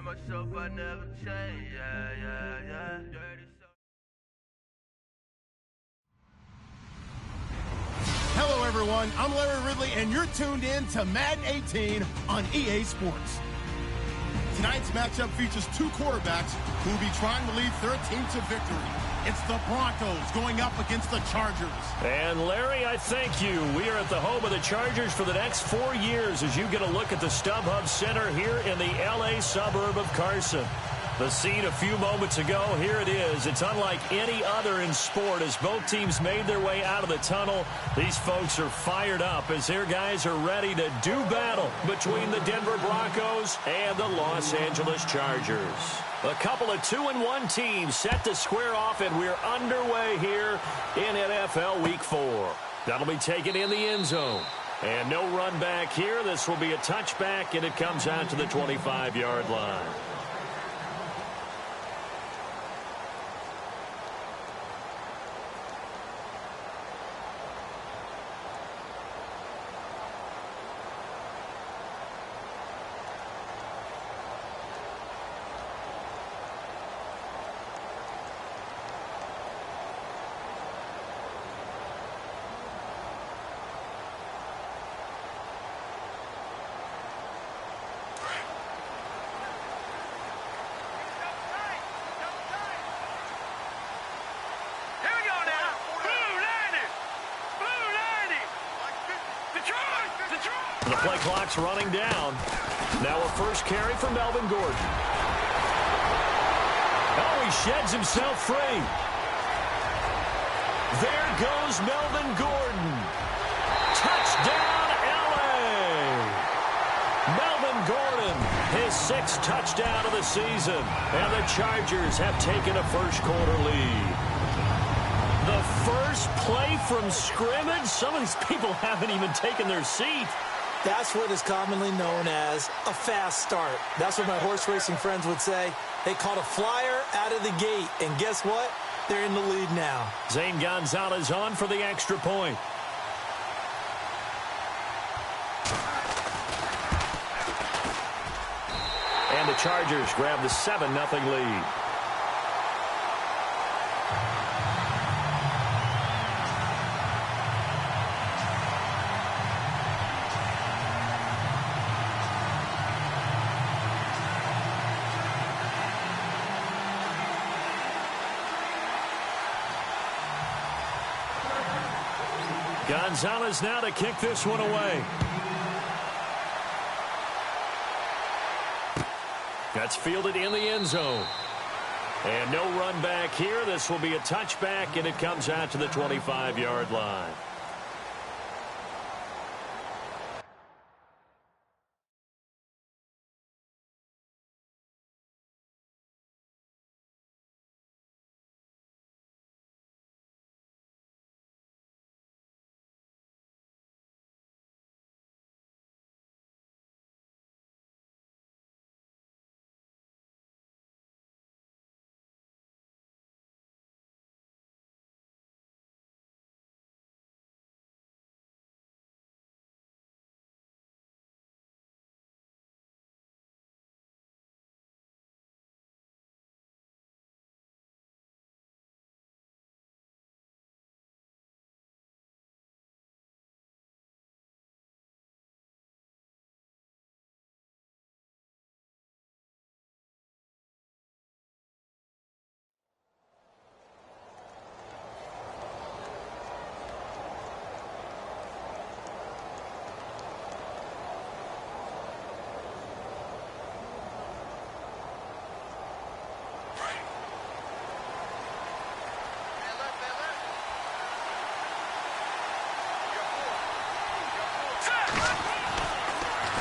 myself, I never change. Yeah. Hello, everyone. I'm Larry Ridley, and you're tuned in to Madden 18 on EA Sports. Tonight's matchup features two quarterbacks who will be trying to lead their team to victory. It's the Broncos going up against the Chargers. And Larry, I thank you. We are at the home of the Chargers for the next 4 years as you get a look at the StubHub Center here in the L.A. suburb of Carson. The scene a few moments ago, here it is. It's unlike any other in sport as both teams made their way out of the tunnel. These folks are fired up as their guys are ready to do battle between the Denver Broncos and the Los Angeles Chargers. A couple of 2-1 teams set to square off, and we're underway here in NFL Week 4. That'll be taken in the end zone. And no run back here. This will be a touchback, and it comes out to the 25-yard line. The play clock's running down. Now a first carry for Melvin Gordon. Oh, he sheds himself free. There goes Melvin Gordon. Touchdown, L.A. Melvin Gordon, his 6th touchdown of the season. And the Chargers have taken a first-quarter lead. The first play from scrimmage. Some of these people haven't even taken their seat. That's what is commonly known as a fast start. That's what my horse racing friends would say. They caught a flyer out of the gate, and guess what? They're in the lead now. Zane Gonzalez on for the extra point. And the Chargers grab the 7-0 lead. Gonzalez now to kick this one away. That's fielded in the end zone. And no run back here. This will be a touchback, and it comes out to the 25-yard line.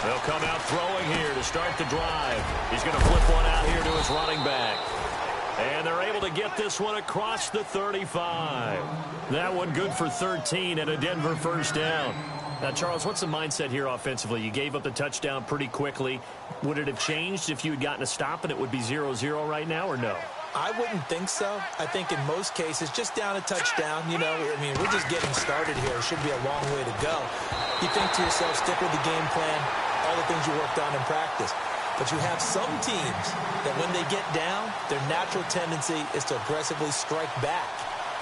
They'll come out throwing here to start the drive. He's going to flip one out here to his running back. And they're able to get this one across the 35. That one good for 13 and a Denver first down. Now, Charles, what's the mindset here offensively? You gave up the touchdown pretty quickly. Would it have changed if you had gotten a stop and it would be 0-0 right now, or no? I wouldn't think so. I think in most cases, just down a touchdown, you know, I mean, we're just getting started here. It should be a long way to go. You think to yourself, stick with the game plan, all the things you worked on in practice. But you have some teams that when they get down, their natural tendency is to aggressively strike back.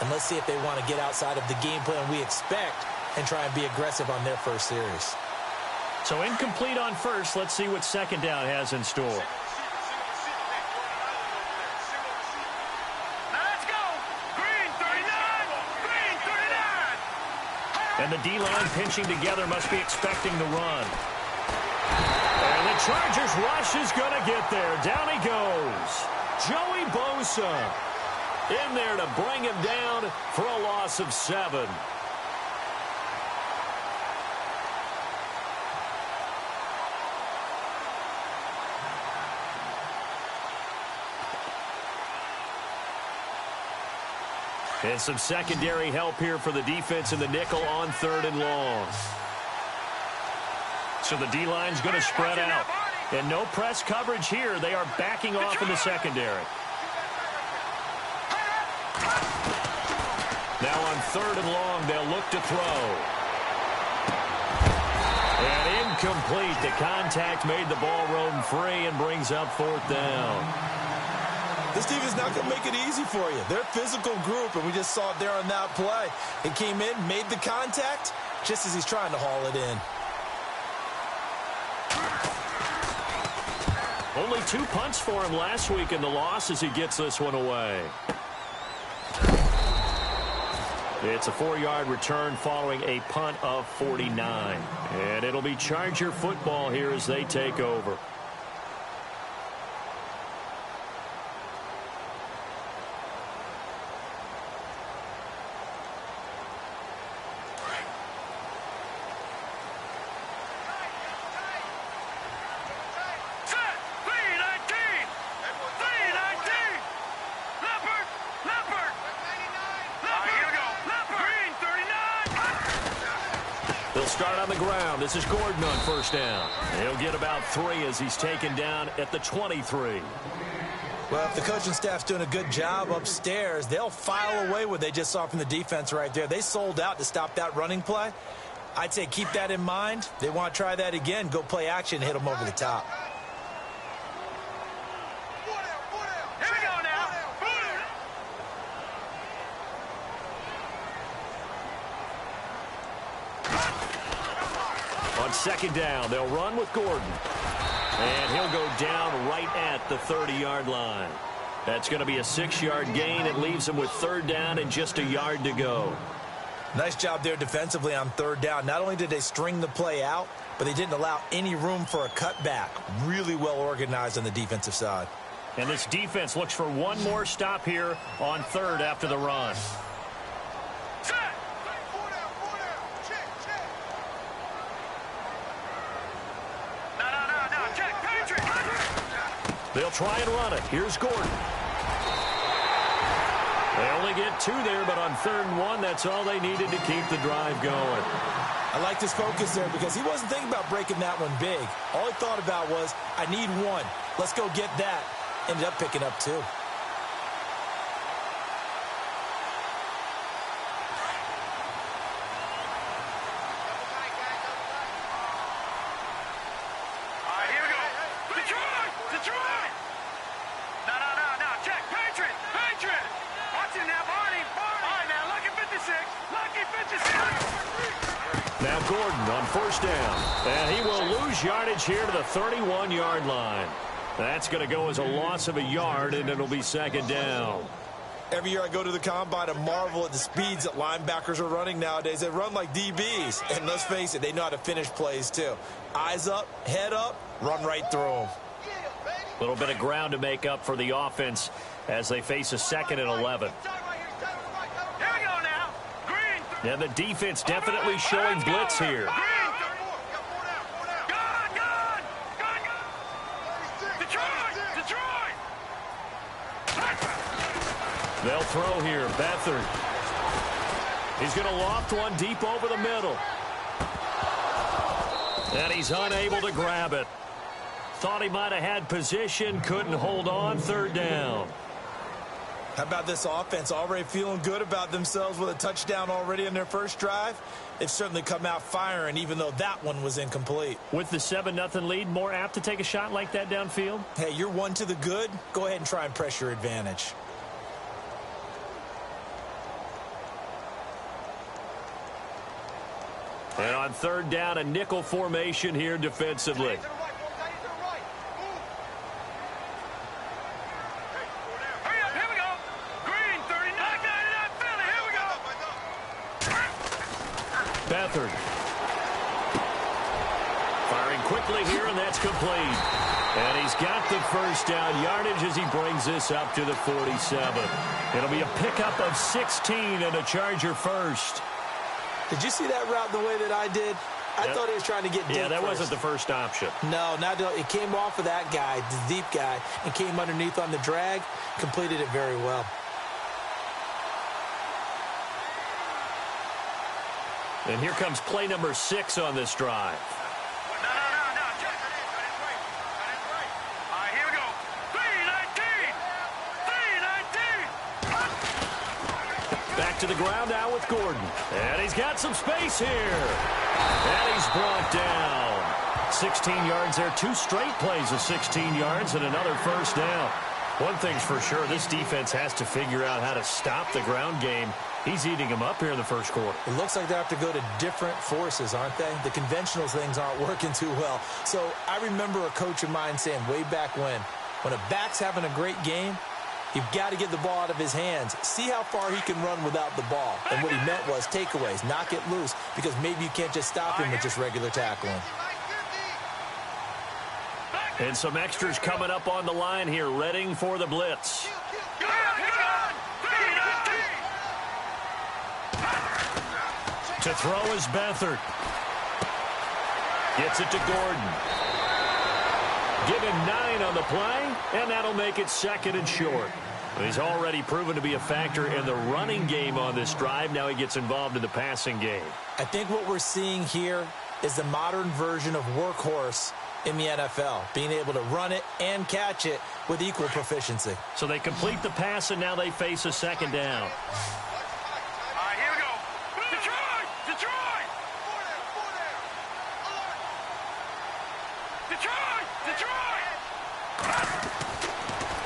And let's see if they want to get outside of the game plan we expect and try and be aggressive on their first series. So incomplete on first. Let's see what second down has in store. And the D-line pinching together must be expecting the run. And the Chargers rush is going to get there. Down he goes. Joey Bosa in there to bring him down for a loss of 7. And some secondary help here for the defense in the nickel on 3rd and long. So the D-line's going to spread out. And no press coverage here. They are backing off in the secondary. Now on 3rd and long, they'll look to throw. And incomplete. The contact made the ball roam free and brings up 4th down. This team is not going to make it easy for you. They're a physical group, and we just saw it there on that play. It came in, made the contact, just as he's trying to haul it in. Only 2 punts for him last week in the loss as he gets this one away. It's a 4-yard return following a punt of 49. And it'll be Charger football here as they take over. They'll start on the ground. This is Gordon on 1st down. He'll get about 3 as he's taken down at the 23. Well, if the coaching staff's doing a good job upstairs, they'll file away what they just saw from the defense right there. They sold out to stop that running play. I'd say keep that in mind. They want to try that again. Go play action, hit them over the top. On 2nd down, they'll run with Gordon. And he'll go down right at the 30-yard line. That's going to be a 6-yard gain. It leaves him with 3rd down and just a yard to go. Nice job there defensively on 3rd down. Not only did they string the play out, but they didn't allow any room for a cutback. Really well organized on the defensive side. And this defense looks for one more stop here on 3rd after the run. They'll try and run it. Here's Gordon. They only get 2 there, but on 3rd and 1, that's all they needed to keep the drive going. I like his focus there because he wasn't thinking about breaking that one big. All he thought about was, I need 1. Let's go get that. Ended up picking up 2. Now Gordon on 1st down. And he will lose yardage here to the 31-yard line. That's going to go as a loss of a yard, and it'll be 2nd down. Every year I go to the combine and marvel at the speeds that linebackers are running nowadays. They run like DBs. And let's face it, they know how to finish plays too. Eyes up, head up, run right through them. A little bit of ground to make up for the offense as they face a 2nd and 11. And the defense definitely showing blitz here. They'll throw here. Beathard. He's going to loft one deep over the middle. And he's unable to grab it. Thought he might have had position. Couldn't hold on. 3rd down. How about this offense already feeling good about themselves with a touchdown already in their first drive? They've certainly come out firing, even though that one was incomplete. With the 7-0 lead, more apt to take a shot like that downfield? Hey, you're one to the good. Go ahead and try and press your advantage. And on third down, a nickel formation here defensively. Beathard. Firing quickly here, and that's complete. And he's got the first down yardage as he brings this up to the 47. It'll be a pickup of 16 and a Charger first. Did you see that route the way that I did? I thought he was trying to get deep. Yeah, that first. wasn't the first option. No, it came off of that guy, the deep guy, and came underneath on the drag, completed it very well. And here comes play number 6 on this drive. No. All right, here we go. 3-19. Back to the ground now with Gordon. And he's got some space here. And he's brought down. 16 yards there. 2 straight plays of 16 yards and another first down. One thing's for sure, this defense has to figure out how to stop the ground game. He's eating them up here in the first quarter. It looks like they have to go to different forces, aren't they? The conventional things aren't working too well. So I remember a coach of mine saying way back when a back's having a great game, you've got to get the ball out of his hands. See how far he can run without the ball. And what he meant was takeaways, knock it loose, because maybe you can't just stop him with just regular tackling. And some extras coming up on the line here, readying for the blitz. To throw is Beathard. Gets it to Gordon. Give him 9 on the play, and that'll make it 2nd and short. He's already proven to be a factor in the running game on this drive. Now he gets involved in the passing game. I think what we're seeing here is the modern version of workhorse in the NFL, being able to run it and catch it with equal proficiency. So they complete the pass, and now they face a 2nd down.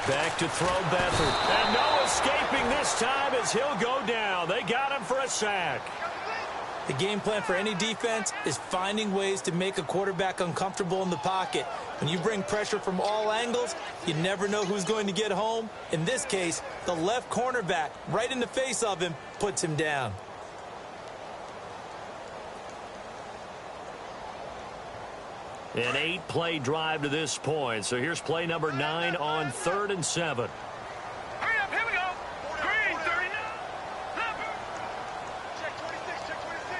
Back to throw Beathard. And no escaping this time as he'll go down. They got him for a sack. The game plan for any defense is finding ways to make a quarterback uncomfortable in the pocket. When you bring pressure from all angles, you never know who's going to get home. In this case, the left cornerback, right in the face of him, puts him down. An 8-play drive to this point. So here's play number 9 on 3rd and 7. Hurry up, here we go. Green, 39. Check 26, check 26.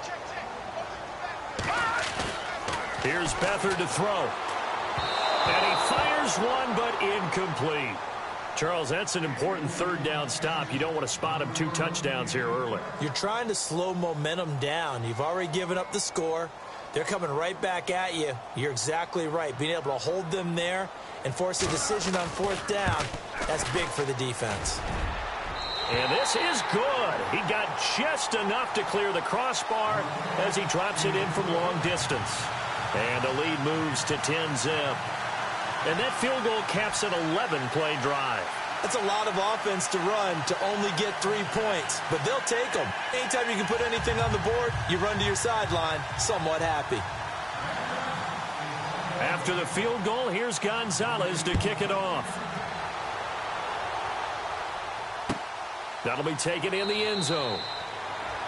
Check. Here's Beathard to throw. And he fires one, but incomplete. Charles, that's an important 3rd down stop. You don't want to spot him 2 touchdowns here early. You're trying to slow momentum down. You've already given up the score. They're coming right back at you. You're exactly right. Being able to hold them there and force a decision on 4th down, that's big for the defense. And this is good. He got just enough to clear the crossbar as he drops it in from long distance. And the lead moves to 10-zip. And that field goal caps an 11-play drive. That's a lot of offense to run to only get 3 points, but they'll take them. Anytime you can put anything on the board, you run to your sideline somewhat happy. After the field goal, here's Gonzalez to kick it off. That'll be taken in the end zone.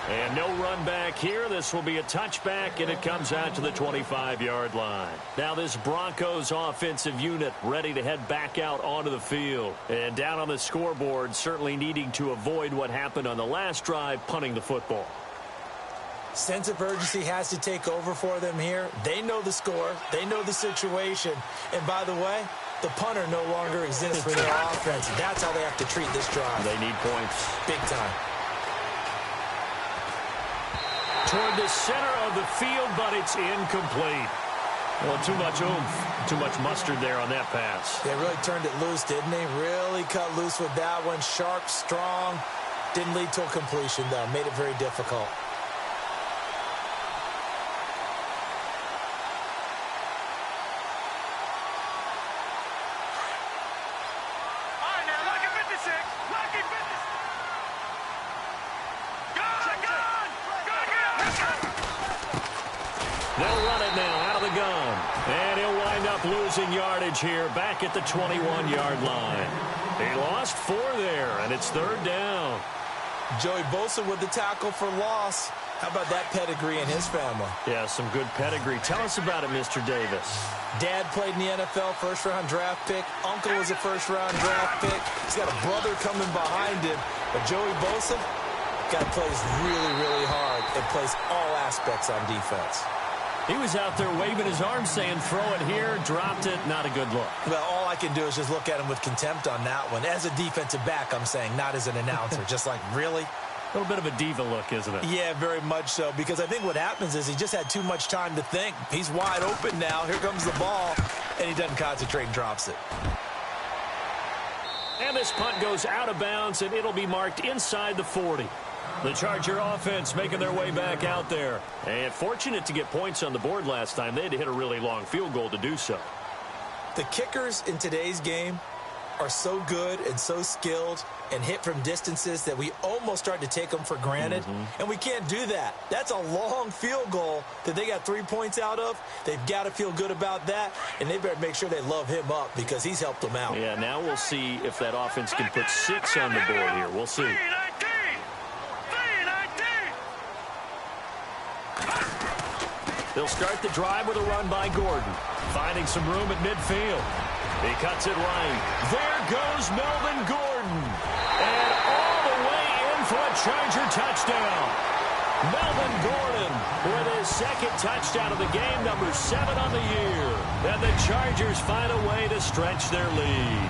And no run back here. This will be a touchback, and it comes out to the 25-yard line. Now this Broncos offensive unit ready to head back out onto the field. And down on the scoreboard, certainly needing to avoid what happened on the last drive, punting the football. Sense of urgency has to take over for them here. They know the score. They know the situation. And by the way, the punter no longer exists for their offense. That's how they have to treat this drive. They need points. Big time. Toward the center of the field, but it's incomplete. Well, too much oomph, too much mustard there on that pass. They really turned it loose, didn't they? Really cut loose with that one. Sharp, strong. Didn't lead to a completion, though. Made it very difficult. They'll run it now out of the gun. And he'll wind up losing yardage here back at the 21-yard line. He lost 4 there, and it's 3rd down. Joey Bosa with the tackle for loss. How about that pedigree in his family? Yeah, some good pedigree. Tell us about it, Mr. Davis. Dad played in the NFL, first-round draft pick. Uncle was a first-round draft pick. He's got a brother coming behind him. But Joey Bosa, guy plays really, really hard and plays all aspects on defense. He was out there waving his arms saying, throw it here, dropped it, not a good look. Well, all I can do is just look at him with contempt on that one. As a defensive back, I'm saying, not as an announcer. Just like, really? A little bit of a diva look, isn't it? Yeah, very much so, because I think what happens is he just had too much time to think. He's wide open now. Here comes the ball, and he doesn't concentrate and drops it. And this punt goes out of bounds, and it'll be marked inside the 40. The Charger offense making their way back out there. And fortunate to get points on the board last time. They had to hit a really long field goal to do so. The kickers in today's game are so good and so skilled and hit from distances that we almost start to take them for granted. And we can't do that. That's a long field goal that they got 3 points out of. They've got to feel good about that, and they better make sure they love him up because he's helped them out. Yeah, now we'll see if that offense can put 6 on the board here. We'll see. They'll start the drive with a run by Gordon. Finding some room at midfield. He cuts it right. There goes Melvin Gordon. And all the way in for a Charger touchdown. Melvin Gordon with his 2nd touchdown of the game, number 7 on the year. And the Chargers find a way to stretch their lead.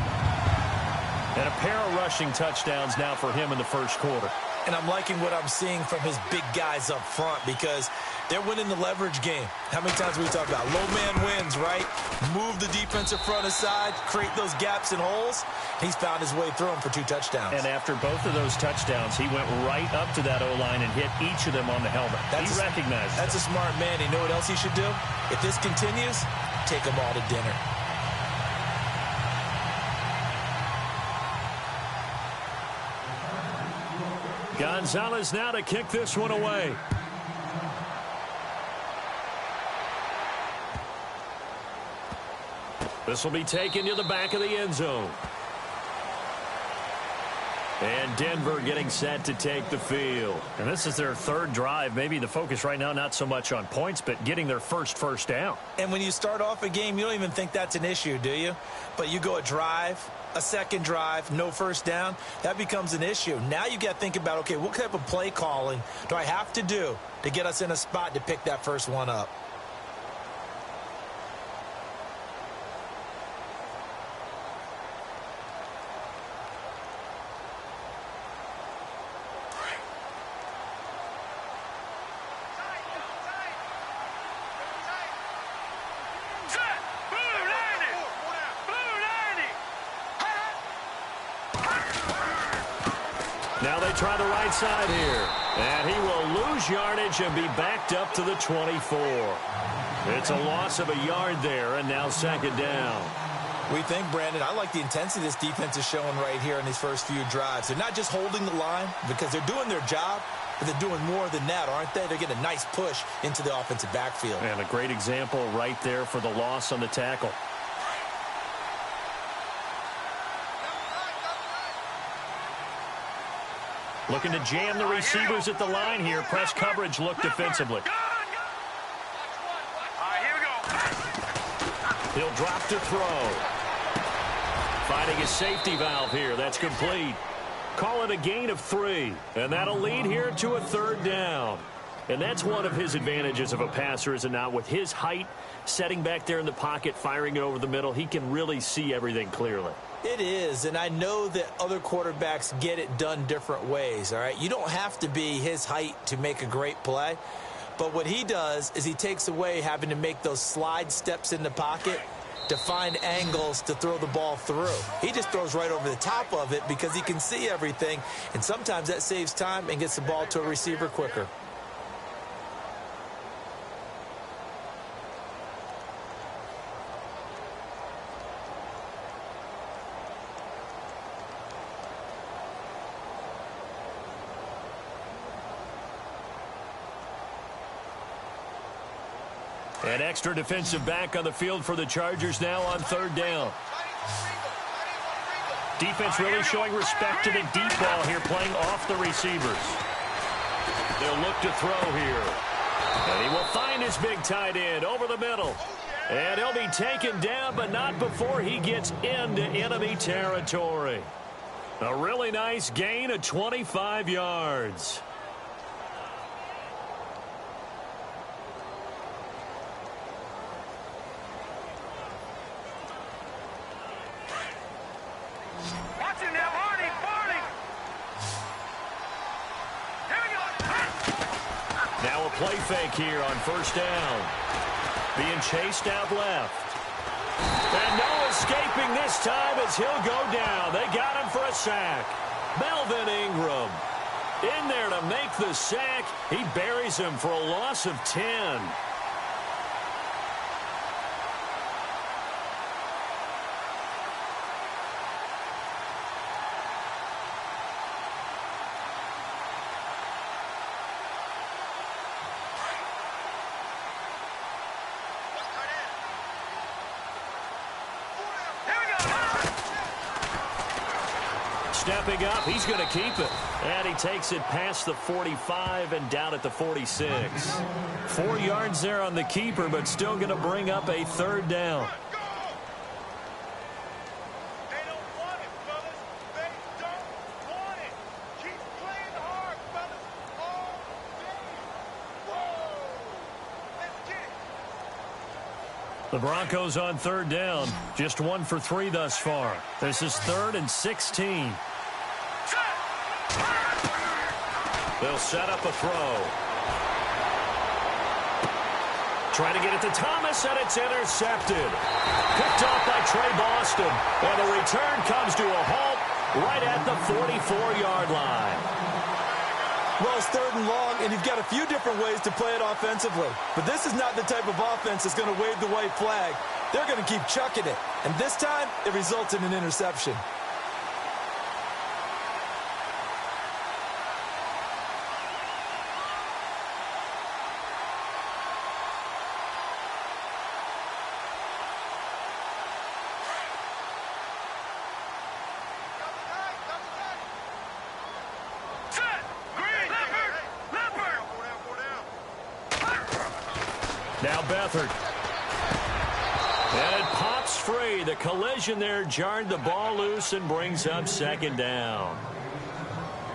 And a pair of rushing touchdowns now for him in the 1st quarter. And I'm liking what I'm seeing from his big guys up front because they're winning the leverage game. How many times we talk about low man wins, right? Move the defensive front aside, create those gaps and holes. He's found his way through them for 2 touchdowns. And after both of those touchdowns, he went right up to that O-line and hit each of them on the helmet. He recognized That's a smart man. You know what else he should do? If this continues, take them all to dinner. Gonzalez now to kick this one away. This will be taken to the back of the end zone. And Denver getting set to take the field. And this is their 3rd drive. Maybe the focus right now not so much on points, but getting their first down. And when you start off a game, you don't even think that's an issue, do you? But you go a drive, a 2nd drive, no first down, that becomes an issue. Now you got to think about, okay, what type of play calling do I have to do to get us in a spot to pick that first one up? Now they try the right side here. And he will lose yardage and be backed up to the 24. It's a loss of a yard there, and now 2nd down. We think, Brandon, I like the intensity this defense is showing right here in these first few drives. They're not just holding the line because they're doing their job, but they're doing more than that, aren't they? They're getting a nice push into the offensive backfield. And a great example right there for the loss on the tackle. Looking to jam the receivers at the line here. Press coverage look defensively. He'll drop to throw. Finding his safety valve here. That's complete. Call it a gain of 3. And that'll lead here to a 3rd down. And that's one of his advantages of a passer, is it not? With his height, setting back there in the pocket, firing it over the middle, he can really see everything clearly. It is, and I know that other quarterbacks get it done different ways, all right? You don't have to be his height to make a great play, But what he does is he takes away having to make those slide steps in the pocket to find angles to throw the ball through. He just throws right over the top of it because he can see everything, and sometimes that saves time and gets the ball to a receiver quicker. An extra defensive back on the field for the Chargers now on third down. Defense really showing respect to the deep ball here, playing off the receivers. They'll look to throw here. And he will find his big tight end over the middle. And he'll be taken down, but not before he gets into enemy territory. A really nice gain of 25 yards. Now a play fake here on first down. Being chased out left. And no escaping this time as he'll go down. They got him for a sack. Melvin Ingram in there to make the sack. He buries him for a loss of 10. Stepping up, he's going to keep it. And he takes it past the 45 and down at the 46. 4 yards there on the keeper, but still going to bring up a third down. They don't want it, fellas. They don't want it. Keep playing hard, fellas. All day. Whoa. Let's get it. The Broncos on third down. Just 1 for 3 thus far. This is 3rd and 16. They'll set up a throw. Trying to get it to Thomas, and it's intercepted. Picked off by Trey Boston. And the return comes to a halt right at the 44-yard line. Well, it's 3rd and long, and you've got a few different ways to play it offensively. But this is not the type of offense that's going to wave the white flag. They're going to keep chucking it. And this time, it results in an interception. Now Beathard. And it pops free. The collision there jarred the ball loose and brings up 2nd down.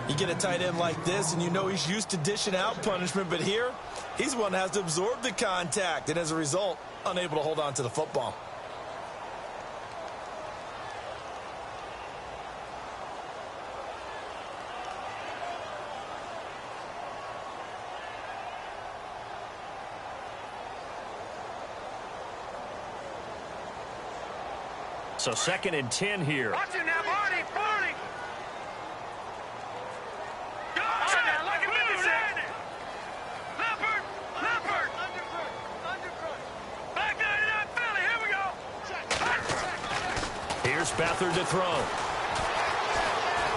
You get a tight end like this, and you know he's used to dishing out punishment, but here, he's the one that has to absorb the contact, and as a result, unable to hold on to the football. So 2nd and 10 here. Watch it now, Barney. Look at Leopard. Underfoot. Back 99, Philly. Here we go. Here's Beathard to throw.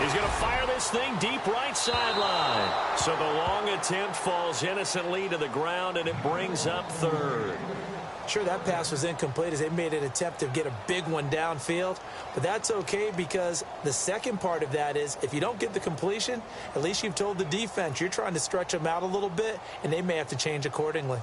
He's going to fire this thing deep right sideline. So the long attempt falls innocently to the ground, and it brings up 3rd. Sure, that pass was incomplete as they made an attempt to get a big one downfield, but that's okay because the second part of that is if you don't get the completion, at least you've told the defense you're trying to stretch them out a little bit, and they may have to change accordingly.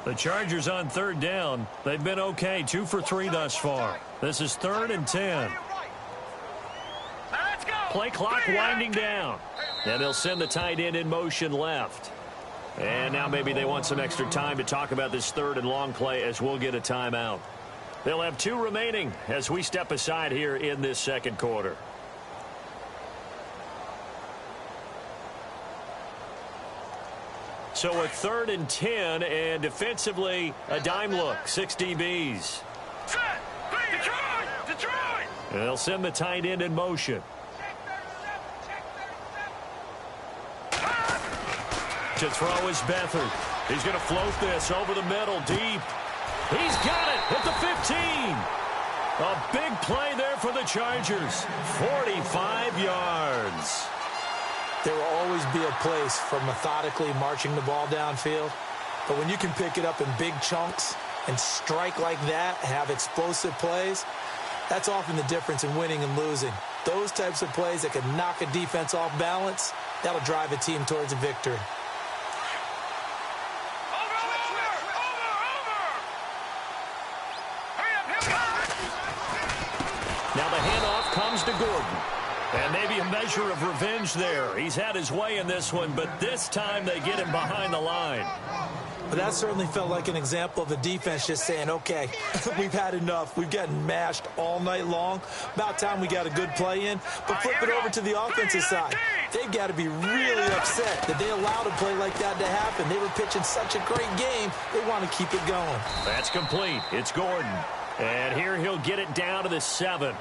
The Chargers on 3rd down. They've been okay, 2 for 3 thus far. This is 3rd and 10. Play clock winding down. And they'll send the tight end in motion left. And now maybe they want some extra time to talk about this third and long play as we'll get a timeout. They'll have 2 remaining as we step aside here in this second quarter. So a 3rd and 10, and defensively a dime look, 6 DBs. Detroit! And they'll send the tight end in motion. To throw is Beathard. He's going to float this over the middle, deep. He's got it at the 15. A big play there for the Chargers. 45 yards. There will always be a place for methodically marching the ball downfield. But when you can pick it up in big chunks and strike like that, have explosive plays, that's often the difference in winning and losing. Those types of plays that can knock a defense off balance, that'll drive a team towards a victory. Now the handoff comes to Gordon. And maybe a measure of revenge there. He's had his way in this one, but this time they get him behind the line. But that certainly felt like an example of the defense just saying, okay, we've had enough. We've gotten mashed all night long. About time we got a good play in. But flip it over to the offensive side. They've got to be really upset that they allowed a play like that to happen. They were pitching such a great game, they want to keep it going. That's complete. It's Gordon. And here he'll get it down to the 7.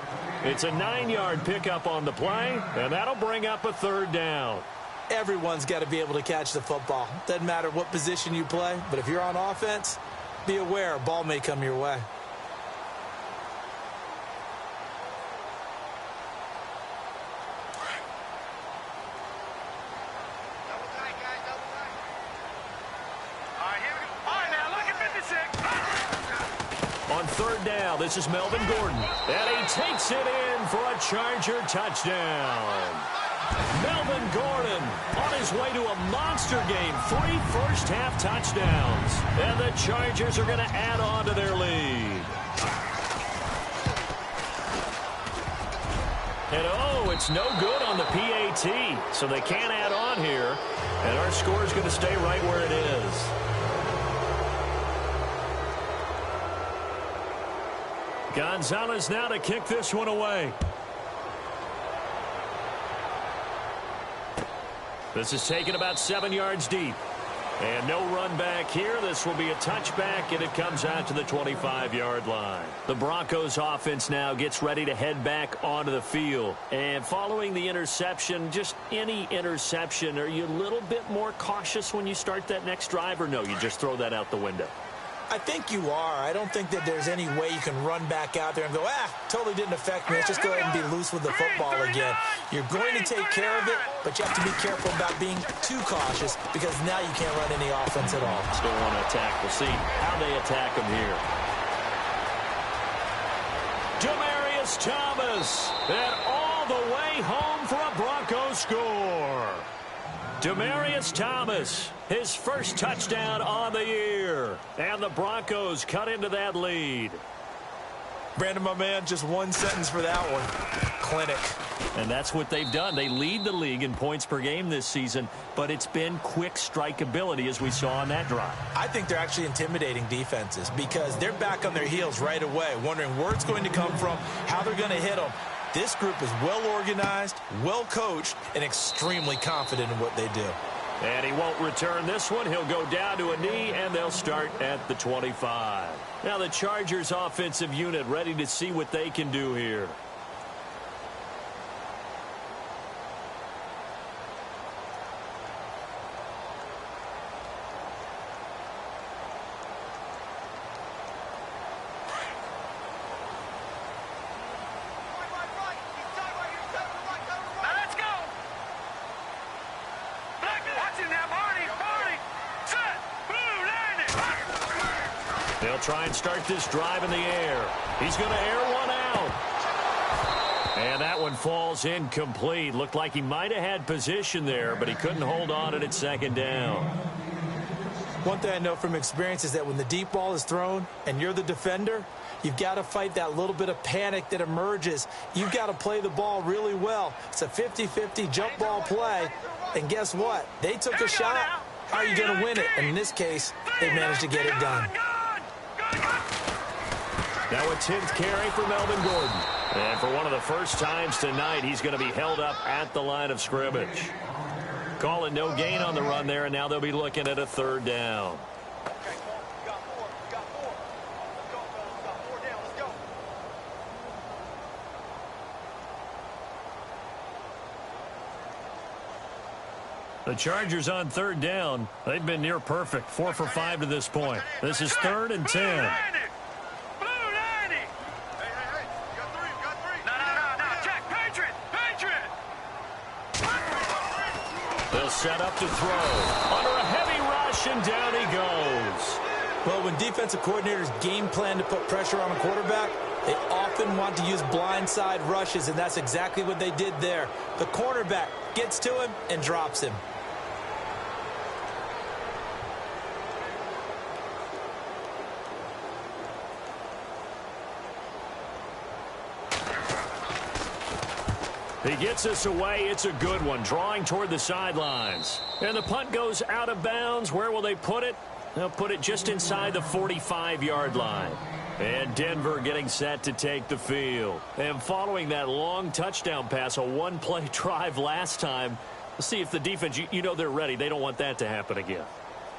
It's a 9-yard pickup on the play, and that'll bring up a 3rd down. Everyone's got to be able to catch the football. Doesn't matter what position you play, but if you're on offense, be aware a ball may come your way. Double tight, guys, double tight. All right, here we go. All right, now look at 56. On 3rd down, this is Melvin Gordon. And he takes it in for a Charger touchdown. Melvin Gordon on his way to a monster game. 3 first-half touchdowns. And the Chargers are going to add on to their lead. And oh, it's no good on the PAT. So they can't add on here. And our score is going to stay right where it is. Gonzalez now to kick this one away. This is taken about 7 yards deep. And no run back here. This will be a touchback, and it comes out to the 25-yard line. The Broncos offense now gets ready to head back onto the field. And following the interception, just any interception, are you a little bit more cautious when you start that next drive, or no, you just throw that out the window? I think you are. I don't think that there's any way you can run back out there and go, totally didn't affect me. Let's just go ahead and be loose with the football again. You're going to take care of it, but you have to be careful about being too cautious because now you can't run any offense at all. Still want to attack. We'll see how they attack him here. Demaryius Thomas, and all the way home for a Broncos score. Demaryius Thomas, his first touchdown on the year. And the Broncos cut into that lead. Brandon, my man, just one sentence for that one. Clinic. And that's what they've done. They lead the league in points per game this season, but it's been quick strikeability as we saw on that drive. I think they're actually intimidating defenses because they're back on their heels right away, wondering where it's going to come from, how they're going to hit them. This group is well organized, well coached, and extremely confident in what they do. And he won't return this one. He'll go down to a knee, and they'll start at the 25. Now the Chargers offensive unit ready to see what they can do here. They'll try and start this drive in the air. He's going to air one out. And that one falls incomplete. Looked like he might have had position there, but he couldn't hold on to it at 2nd down. One thing I know from experience is that when the deep ball is thrown and you're the defender, you've got to fight that little bit of panic that emerges. You've got to play the ball really well. It's a 50-50 jump ball play. And guess what? They took a shot. How are you going to win it? And in this case, they managed to get it done. Now a 10th carry for Melvin Gordon. And for one of the first times tonight, he's going to be held up at the line of scrimmage. Call it no gain on the run there, and now they'll be looking at a 3rd down. The Chargers on 3rd down. They've been near perfect, 4 for 5 to this point. This is 3rd and 10. They'll set up to throw. Under a heavy rush, and down he goes. Well, when defensive coordinators game plan to put pressure on a quarterback, they often want to use blindside rushes, and that's exactly what they did there. The cornerback gets to him and drops him. He gets this away. It's a good one, drawing toward the sidelines. And the punt goes out of bounds. Where will they put it? They'll put it just inside the 45-yard line. And Denver getting set to take the field. And following that long touchdown pass, a one-play drive last time, let's see if the defense, you know they're ready. They don't want that to happen again.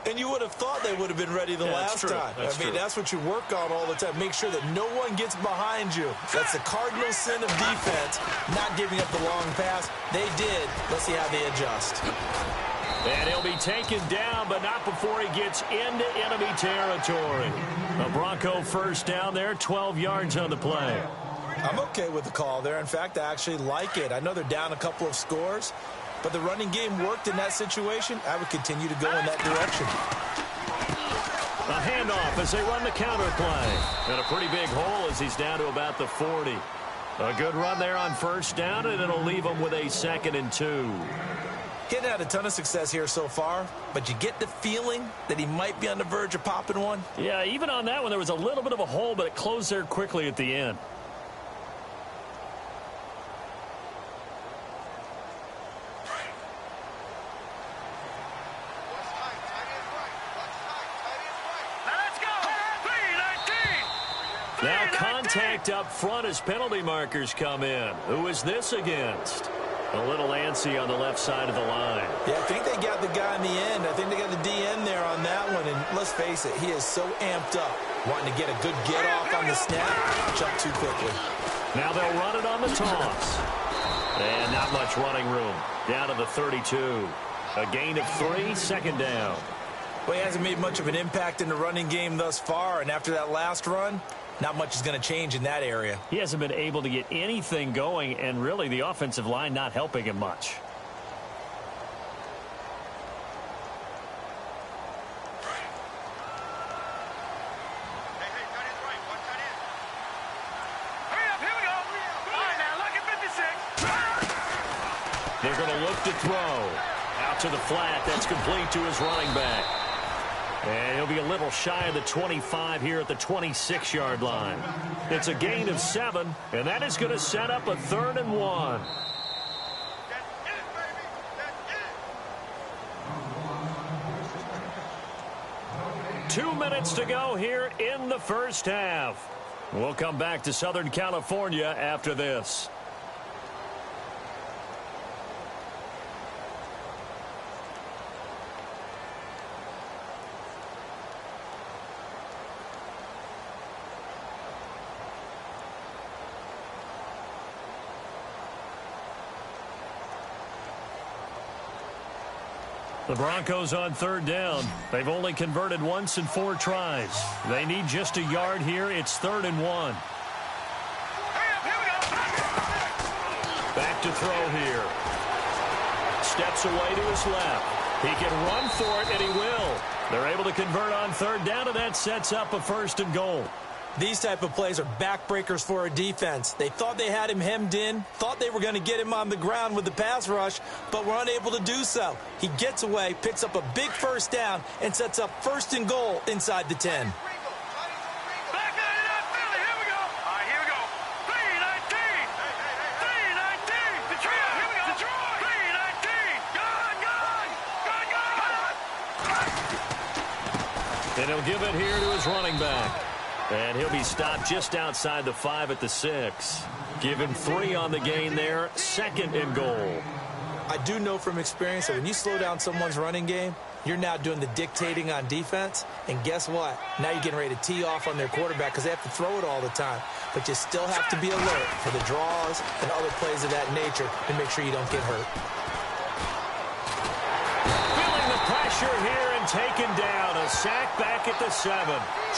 And you would have thought they would have been ready the last time. That's what you work on all the time. Make sure that no one gets behind you. That's the cardinal sin of defense, not giving up the long pass. They did. Let's see how they adjust. And he'll be taken down, but not before he gets into enemy territory. A Bronco 1st down there, 12 yards on the play. I'm okay with the call there. In fact, I actually like it. I know they're down a couple of scores, but the running game worked in that situation. I would continue to go in that direction. A handoff as they run the counter play. And a pretty big hole as he's down to about the 40. A good run there on 1st down, and it'll leave him with a 2nd and 2. He hadn't had a ton of success here so far, but you get the feeling that he might be on the verge of popping one. Yeah, even on that one, there was a little bit of a hole, but it closed there quickly at the end. Now contact up front as penalty markers come in. Who is this against? A little antsy on the left side of the line. Yeah, I think they got the guy in the end. I think they got the DN there on that one. And let's face it, he is so amped up, wanting to get a good get-off on the snap. Jump too quickly. Now they'll run it on the toss. And not much running room. Down to the 32. A gain of 3, 2nd down. Well, he hasn't made much of an impact in the running game thus far. And after that last run, not much is going to change in that area. He hasn't been able to get anything going, and really the offensive line not helping him much. They're going to look to throw. Out to the flat. That's complete to his running back. And he'll be a little shy of the 25 here at the 26-yard line. It's a gain of 7, and that is going to set up a 3rd and 1. 2 minutes to go here in the 1st half. We'll come back to Southern California after this. The Broncos on 3rd down. They've only converted once in 4 tries. They need just a yard here. It's 3rd and 1. Back to throw here. Steps away to his left. He can run for it, and he will. They're able to convert on 3rd down, and that sets up a 1st and goal. These type of plays are backbreakers for a defense. They thought they had him hemmed in, thought they were going to get him on the ground with the pass rush, but were unable to do so. He gets away, picks up a big 1st down, and sets up 1st and goal inside the 10. And he'll give it here to his running back. And he'll be stopped just outside the 5 at the 6. Give him 3 on the gain there. 2nd and goal. I do know from experience that when you slow down someone's running game, you're now doing the dictating on defense. And guess what? Now you're getting ready to tee off on their quarterback because they have to throw it all the time. But you still have to be alert for the draws and other plays of that nature to make sure you don't get hurt. Feeling the pressure here and taken down. A sack back at the 7.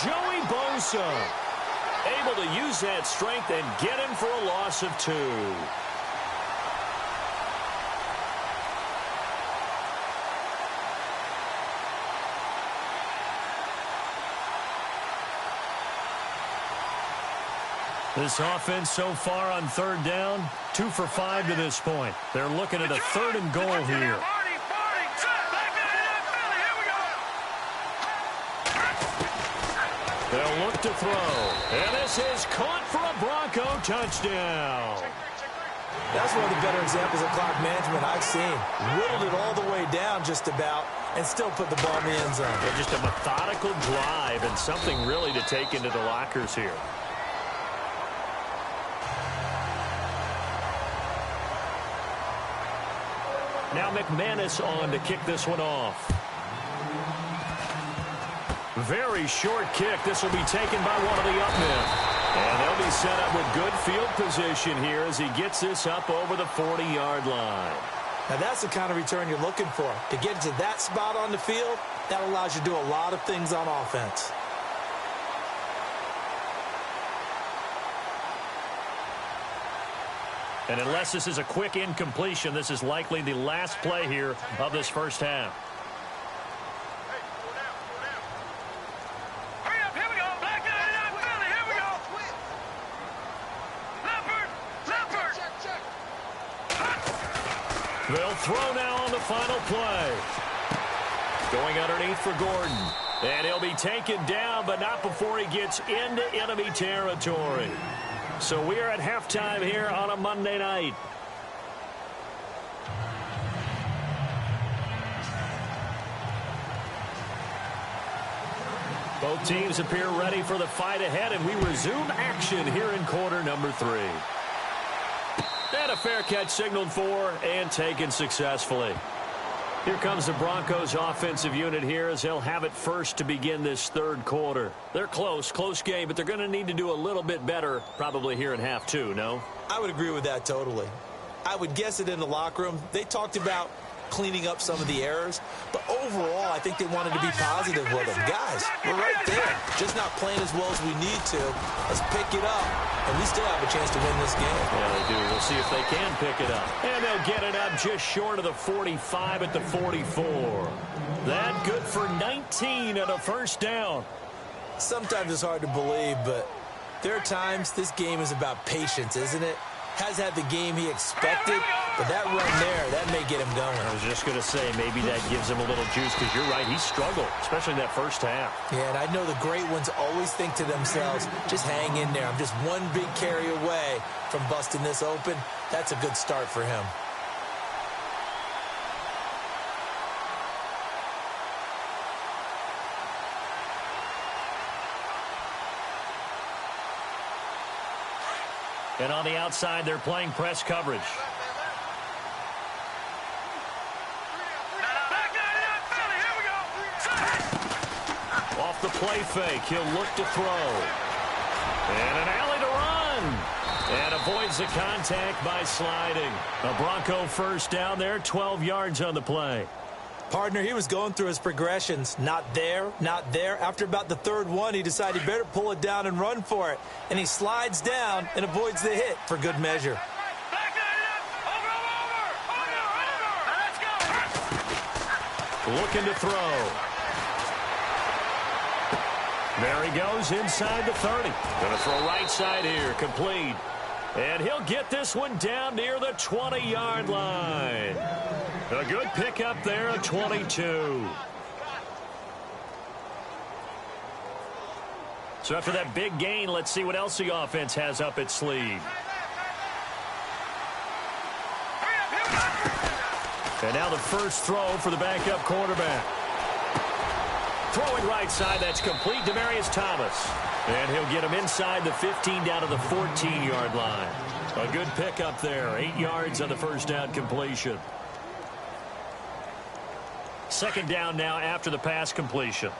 Joey Bosa able to use that strength and get him for a loss of 2. This offense so far on 3rd down, 2 for 5 to this point. They're looking at a 3rd and goal here. They'll look to throw. And this is caught for a Bronco touchdown. That's one of the better examples of clock management I've seen. Whittled it all the way down just about and still put the ball in the end zone. Yeah, just a methodical drive and something really to take into the lockers here. Now McManus on to kick this one off. Very short kick. This will be taken by one of the up men. And they'll be set up with good field position here as he gets this up over the 40-yard line. Now that's the kind of return you're looking for. To get to that spot on the field, that allows you to do a lot of things on offense. And unless this is a quick incompletion, this is likely the last play here of this first half. Hurry up, here we go. Black guy, Philly, here we go. Leopard. They'll throw now on the final play. Going underneath for Gordon. And he'll be taken down, but not before he gets into enemy territory. So we are at halftime here on a Monday night. Both teams appear ready for the fight ahead, and we resume action here in quarter number 3. And a fair catch signaled for and taken successfully. Here comes the Broncos offensive unit here as they'll have it first to begin this 3rd quarter. They're close game, but they're going to need to do a little bit better probably here in half 2, no? I would agree with that totally. I would guess it in the locker room. They talked about cleaning up some of the errors, but overall I think they wanted to be positive with them. Guys, we're right there, just not playing as well as we need to. Let's pick it up, and we still have a chance to win this game. Yeah, they do. We'll see if they can pick it up. And they'll get it up just short of the 45 at the 44. That good for 19 and a first down. Sometimes it's hard to believe, but there are times this game is about patience, isn't it? Has had the game he expected, but that run there, that may get him going. I was just going to say, maybe that gives him a little juice, because you're right, he struggled, especially in that first half. Yeah, and I know the great ones always think to themselves, just hang in there. I'm just one big carry away from busting this open. That's a good start for him. And on the outside, they're playing press coverage. Off the play fake, he'll look to throw. And an alley to run. And avoids the contact by sliding. A Bronco first down there, 12 yards on the play. Partner, he was going through his progressions. Not there, not there. After about the 3rd one, he decided he better pull it down and run for it. And he slides down and avoids the hit for good measure. Looking to throw. There he goes inside the 30. Going to throw right side here, complete. And he'll get this one down near the 20-yard line. A good pickup there at 22. So after that big gain, let's see what else the offense has up its sleeve. And now the first throw for the backup quarterback. Throwing right side, that's complete. Demaryius Thomas. And he'll get him inside the 15 down to the 14-yard line. A good pickup there. 8 yards on the first down completion. Second down now after the pass completion.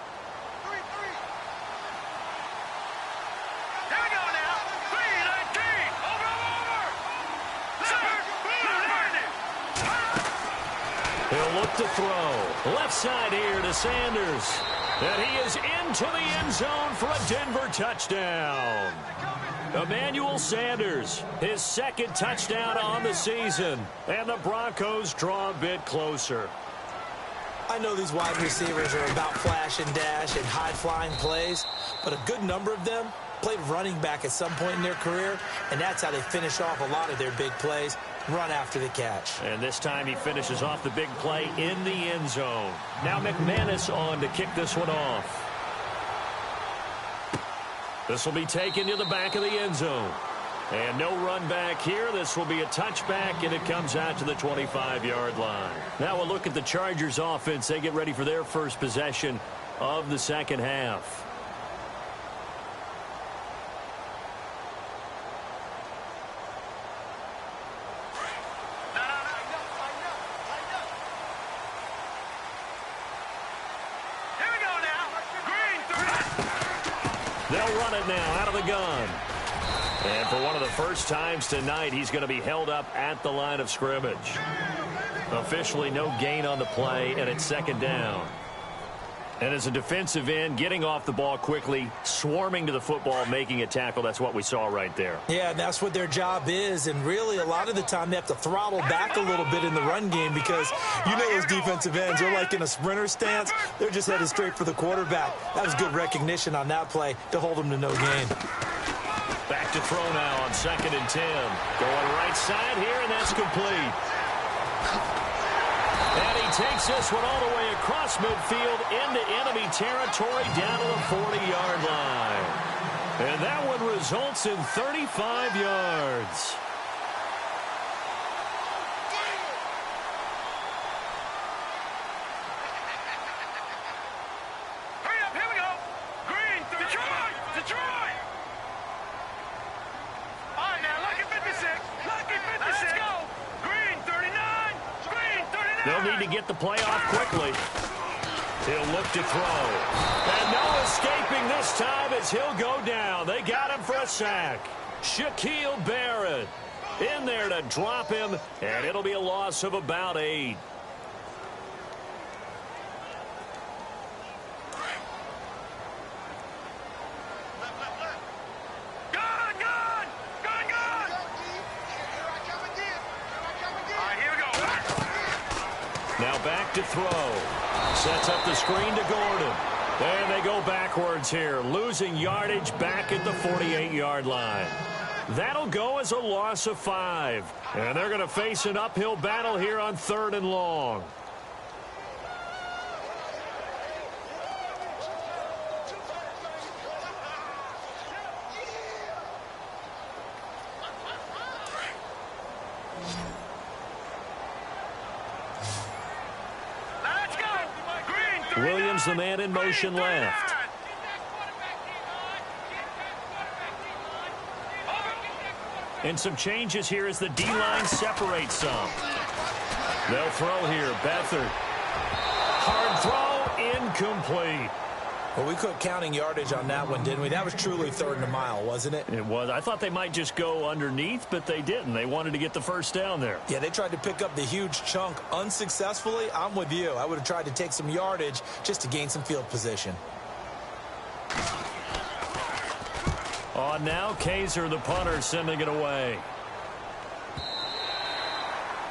He'll look to throw. Left side here to Sanders. And he is into the end zone for a Denver touchdown. Emmanuel Sanders, his second touchdown on the season. And the Broncos draw a bit closer. I know these wide receivers are about flash and dash and high-flying plays, but a good number of them played running back at some point in their career, and that's how they finish off a lot of their big plays. Run after the catch. And this time he finishes off the big play in the end zone. Now McManus on to kick this one off. This will be taken to the back of the end zone. And no run back here. This will be a touchback, and it comes out to the 25-yard line. Now we'll look at the Chargers offense. They get ready for their first possession of the second half. They'll run it now out of the gun. And for one of the first times tonight, he's going to be held up at the line of scrimmage. Officially no gain on the play, and it's second down. And as a defensive end, getting off the ball quickly, swarming to the football, making a tackle, that's what we saw right there. Yeah, and that's what their job is. And really, a lot of the time, they have to throttle back a little bit in the run game because you know those defensive ends, they're like in a sprinter stance. They're just headed straight for the quarterback. That was good recognition on that play to hold them to no gain. Back to throw now on 2nd and 10. Going right side here, and that's complete. And he takes this one all the way across midfield into enemy territory down to the 40-yard line. And that one results in 35 yards. Hurry up, here we go. Green, Detroit. All right, now, lucky 56. Let's go. Green, 39. Green, 39. They'll need to get the play off quickly. He'll look to throw. And no escaping this time as he'll go down. They got him for a sack. Shaquille Barrett in there to drop him, and it'll be a loss of about 8. Now back to throw. Sets up the screen to Gordon. And they go backwards here, losing yardage back at the 48-yard line. That'll go as a loss of 5. And they're going to face an uphill battle here on 3rd and long. Williams, the man in motion left. And some changes here as the D-line separates some. They'll throw here. Beathard. Hard throw, incomplete. Well, we quit counting yardage on that one, didn't we? That was truly 3rd and a mile, wasn't it? It was. I thought they might just go underneath, but they didn't. They wanted to get the first down there. Yeah, they tried to pick up the huge chunk unsuccessfully. I'm with you. I would have tried to take some yardage just to gain some field position. On now, Kaiser, the punter, sending it away.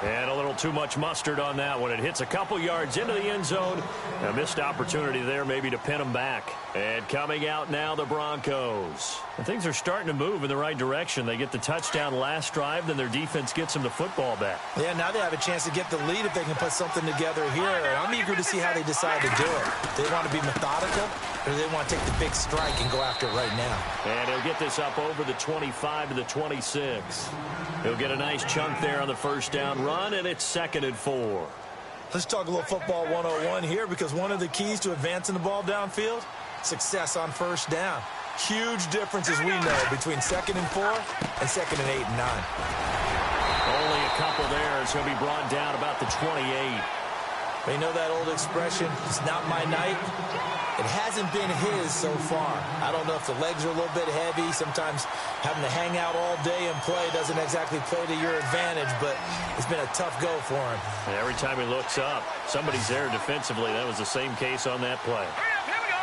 And a little too much mustard on that one. It hits a couple yards into the end zone. A missed opportunity there maybe to pin them back. And coming out now, the Broncos. And things are starting to move in the right direction. They get the touchdown last drive, then their defense gets them the football back. Yeah, now they have a chance to get the lead if they can put something together here. I'm eager to see how they decide to do it. They want to be methodical, or they want to take the big strike and go after it right now. And he'll get this up over the 25 to the 26. He'll get a nice chunk there on the first down run, and it's 2nd and 4. Let's talk a little football 101 here, because one of the keys to advancing the ball downfield, success on first down. Huge difference, as we know, between 2nd and 4 and 2nd and 8 and 9. Only a couple there, as he'll be brought down about the 28. But you know that old expression, it's not my night? It hasn't been his so far. I don't know if the legs are a little bit heavy. Sometimes having to hang out all day and play doesn't exactly play to your advantage, but it's been a tough go for him. And every time he looks up, somebody's there defensively. That was the same case on that play. Here we go.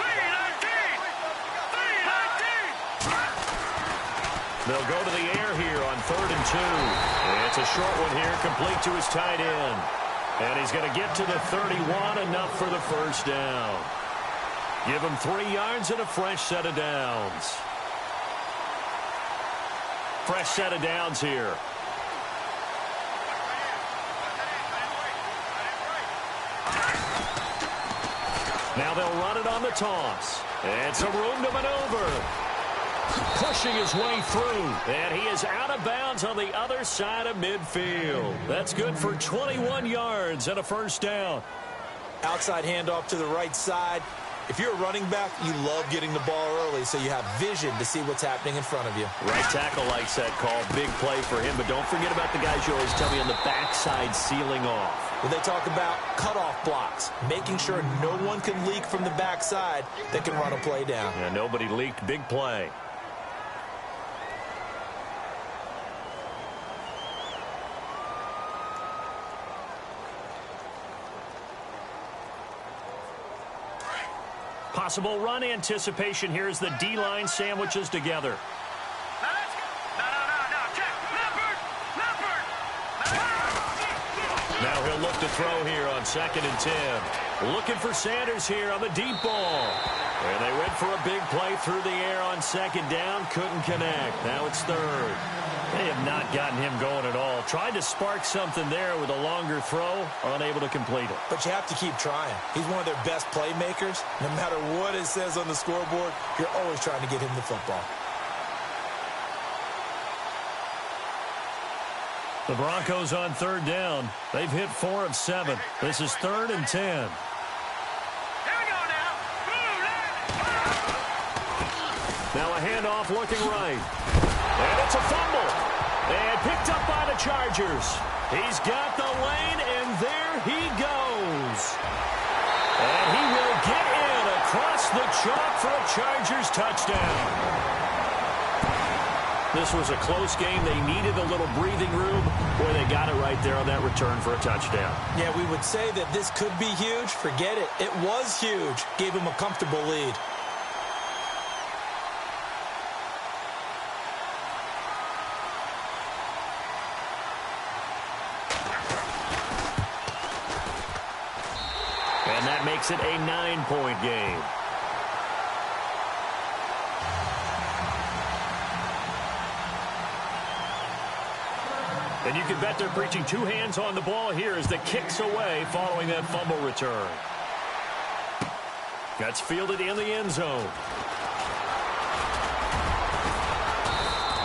319. 319. They'll go to the air here on 3rd and 2. It's a short one here, complete to his tight end. And he's going to get to the 31, enough for the first down. Give him 3 yards and a fresh set of downs. Fresh set of downs here. Now they'll run it on the toss. And some room to maneuver. Pushing his way through, and he is out of bounds on the other side of midfield. That's good for 21 yards and a first down. Outside handoff to the right side. If you're a running back, you love getting the ball early, so you have vision to see what's happening in front of you. Right tackle likes that call. Big play for him, but don't forget about the guys you always tell me on the backside sealing off. When they talk about cutoff blocks, making sure no one can leak from the backside that can run a play down. Yeah, nobody leaked. Big play. Possible run anticipation here as the D-line sandwiches together. Now let's go. No. Check. Leopard. Now he'll look to throw here on 2nd and 10. Looking for Sanders here on the deep ball. And they went for a big play through the air on 2nd down. Couldn't connect. Now it's 3rd. They have not gotten him going at all. Tried to spark something there with a longer throw. Unable to complete it. But you have to keep trying. He's one of their best playmakers. No matter what it says on the scoreboard, you're always trying to get him the football. The Broncos on 3rd down. They've hit 4 of 7. This is 3rd and 10. Here we go now. Now a handoff looking right. And it's a fumble. And picked up by the Chargers. He's got the lane, and there he goes. And he will get in across the chalk for a Chargers touchdown. This was a close game. They needed a little breathing room. Boy, they got it right there on that return for a touchdown. Yeah, we would say that this could be huge. Forget it. It was huge. Gave him a comfortable lead. And that makes it a 9-point game. And you can bet they're preaching 2 hands on the ball here as the kick's away following that fumble return. That's fielded in the end zone.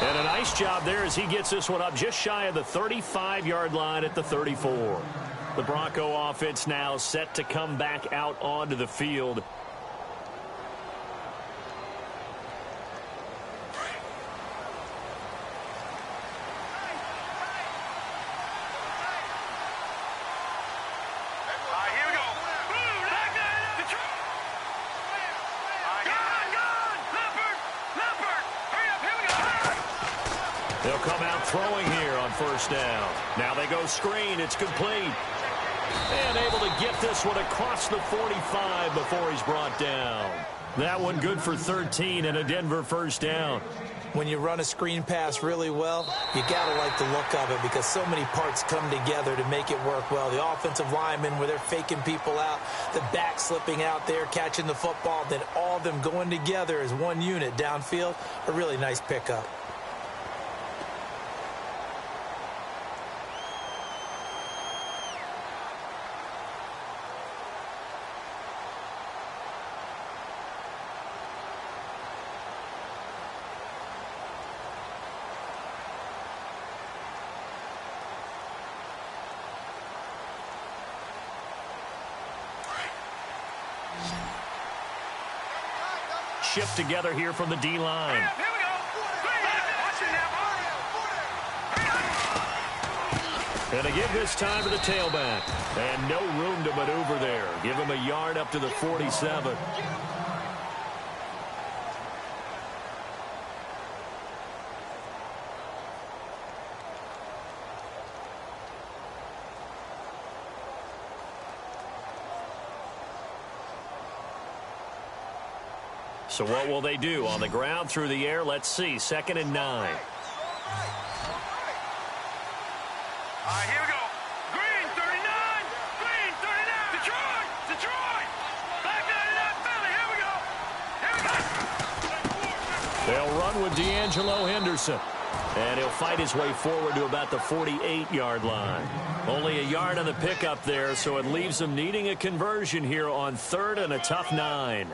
And a nice job there as he gets this one up just shy of the 35-yard line at the 34. The Bronco offense now set to come back out onto the field. They'll come out throwing here on 1st down. Now they go screen. It's complete. And able to get this one across the 45 before he's brought down. That one good for 13 and a Denver 1st down. When you run a screen pass really well, you got to like the look of it because so many parts come together to make it work well. The offensive linemen where they're faking people out, the back slipping out there, catching the football, then all of them going together as one unit downfield. A really nice pickup. ship together here from the D-line. Here we go. Watch it now. And they give this time to the tailback. And no room to maneuver there. Give him a yard up to the 47. So what will they do? On the ground, through the air, let's see. 2nd and 9. All right, here we go. Green, 39. Green, 39. Detroit. Detroit. Back 99 Philly. Here we go. They'll run with D'Angelo Henderson. And he'll fight his way forward to about the 48-yard line. Only a yard on the pickup there, so it leaves them needing a conversion here on 3rd and a tough 9.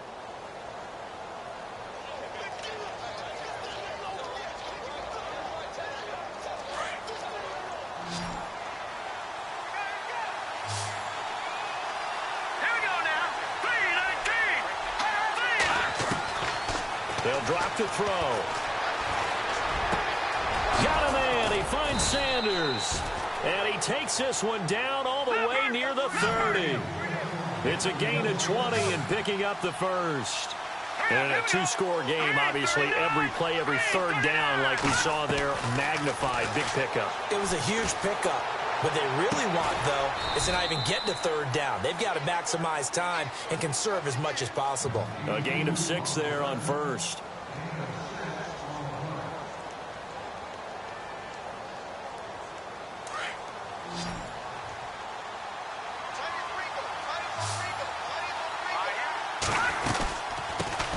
They'll drop to throw. Got a man. He finds Sanders. And he takes this one down all the way near the 30. It's a gain of 20 and picking up the first. And a two-score game, obviously, every play, every third down, like we saw there, magnified. Big pickup. It was a huge pickup. What they really want, though, is to not even get to 3rd down. They've got to maximize time and conserve as much as possible. A gain of 6 there on 1st.